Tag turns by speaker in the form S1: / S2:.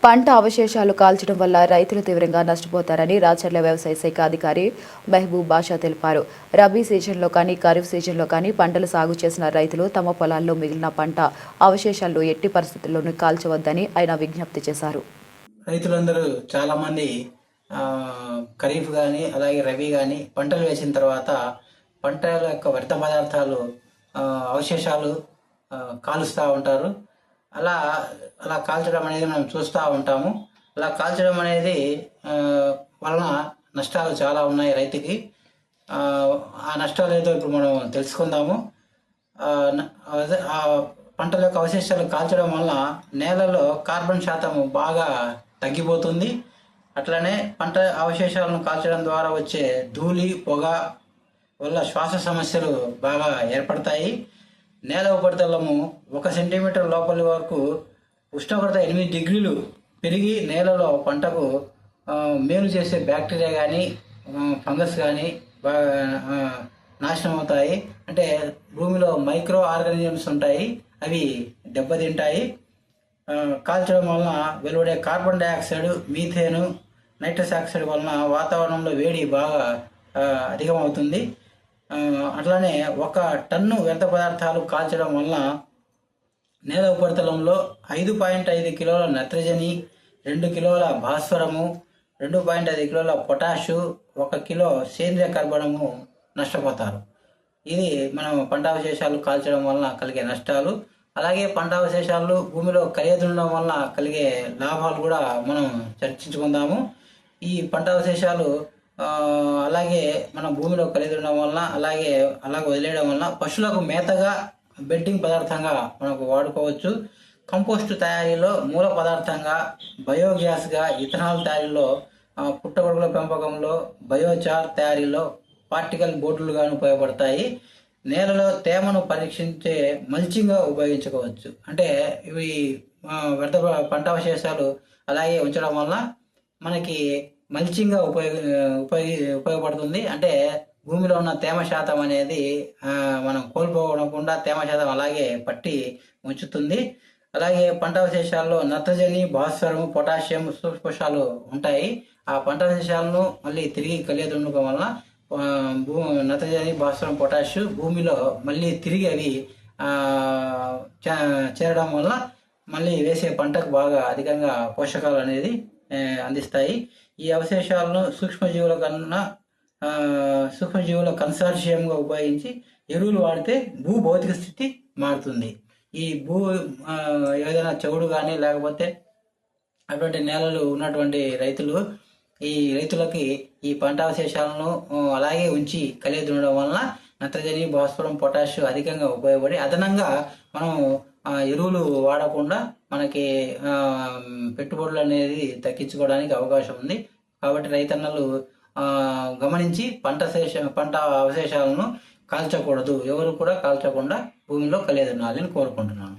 S1: పంట అవశేషాలు కాల్చడం వల్ల రైతులు తీవ్రంగా నష్టపోతారని రాచర్ల వ్యవసాయ శాఖ అధికారి మెహబూబ్ బాషా తెలిపారు. రబీ సీజన్లో కానీ ఖరీఫ్ సీజన్లో కానీ పంటలు సాగు చేసిన రైతులు తమ పొలాల్లో మిగిలిన పంట అవశేషాలను ఎట్టి పరిస్థితుల్లోనూ కాల్చవద్దని ఆయన విజ్ఞప్తి చేశారు.
S2: రైతులందరూ చాలా మంది ఖరీఫ్ కానీ అలాగే రబీ కానీ పంటలు వేసిన తర్వాత పంటల యొక్క వ్యర్థ పదార్థాలు అవశేషాలు కాలుస్తూ ఉంటారు. అలా అలా కాల్చడం అనేది మనం చూస్తూ ఉంటాము. అలా కాల్చడం అనేది వలన నష్టాలు చాలా ఉన్నాయి రైతుకి. ఆ నష్టాలు ఏదో ఇప్పుడు మనం తెలుసుకుందాము. పంటల యొక్క అవశేషాలు కాల్చడం వల్ల నేలలో కార్బన్ శాతం బాగా తగ్గిపోతుంది. అట్లనే పంట అవశేషాలను కాల్చడం ద్వారా వచ్చే ధూళి పొగ వల్ల శ్వాస సమస్యలు బాగా ఏర్పడతాయి. నేల ఉపరితలము 1 సెంటీమీటర్ లోపలి వరకు ఉష్ణోగ్రత 8 డిగ్రీలు పెరిగి నేలలో పంటకు మేలు చేసే బ్యాక్టీరియా కానీ ఫంగస్ కానీ బాగా నాశనం అవుతాయి. అంటే భూమిలో మైక్రో ఆర్గానిజమ్స్ ఉంటాయి, అవి దెబ్బతింటాయి. కాల్చడం వలన వెలువడే కార్బన్ డైఆక్సైడ్, మీథేను, నైట్రస్ ఆక్సైడ్ వలన వాతావరణంలో వేడి బాగా అధికమవుతుంది. అట్లానే 1 టన్ను వ్యర్థ పదార్థాలు కాల్చడం వలన నేల ఉపరితలంలో 5.5 కిలోల నత్రజని, 2 కిలోల భాస్వరము, 2.5 కిలోల పొటాషు, 1 కిలో సేంద్రియ కర్బనము నష్టపోతారు. ఇది మనం పంట అవశేషాలు కాల్చడం వలన కలిగే నష్టాలు. అలాగే పంట అవశేషాలు భూమిలో కలియదుండడం వలన కలిగే లాభాలు కూడా మనం చర్చించుకుందాము. ఈ పంట అవశేషాలు అలాగే మనం భూమిలో కలియదుండడం వలన అలాగే వదిలేయడం వలన పశువులకు మేతగా, బెడ్డింగ్ పదార్థంగా మనకు వాడుకోవచ్చు. కంపోస్ట్ తయారీలో మూల పదార్థంగా, బయోగ్యాస్గా, ఇథనాల్ తయారీలో, పుట్టగొడుగుల పెంపకంలో, బయోచార్ తయారీలో పార్టికల్ బోర్డులుగాను ఉపయోగపడతాయి. నేలలో తేమను పరీక్షించే మల్చింగ్గా ఉపయోగించుకోవచ్చు. అంటే ఇవి వ్యర్థ పంట అవశేషాలు అలాగే ఉంచడం వల్ల మనకి మల్చింగ్గా ఉపయోగపడుతుంది. అంటే భూమిలో ఉన్న తేమ శాతం అనేది మనం కోల్పోకుండా తేమ శాతం అలాగే పట్టి ఉంచుతుంది. అలాగే పంట అవశేషాల్లో నత్రజని, భాస్వరం, పొటాషియం, సూక్ష్మపోషకాలు ఉంటాయి. ఆ పంట అవశేషాలను మళ్ళీ తిరిగి కలియదుండడం వలన నత్రజని, భాస్వరం, పొటాష్ భూమిలో మళ్ళీ తిరిగి అవి చేరడం వల్ల మళ్ళీ వేసే పంటకు బాగా అధికంగా పోషకాలు అనేది అందిస్తాయి. ఈ అవశేషాలను సూక్ష్మజీవుల కన్సార్షియంగా ఉపయోగించి ఎరువులు వాడితే భౌతిక స్థితి మారుతుంది. ఈ ఏదైనా చెవుడు కానీ లేకపోతే అటువంటి నేలలు ఉన్నటువంటి రైతులకి ఈ పంట అవశేషాలను అలాగే ఉంచి కలిగి ఉండడం వలన నత్రజని, భాస్వరం, పొటాష్ అధికంగా ఉపయోగపడి అదనంగా మనం ఎరువులు వాడకుండా మనకి పెట్టుబడులు అనేది తగ్గించుకోవడానికి అవకాశం ఉంది. కాబట్టి రైతన్నలు గమనించి పంట అవశేషాలను కాల్చకూడదు. ఎవరు కూడా కాల్చకుండా భూమిలో కలియదున్నాలని కోరుకుంటున్నాను.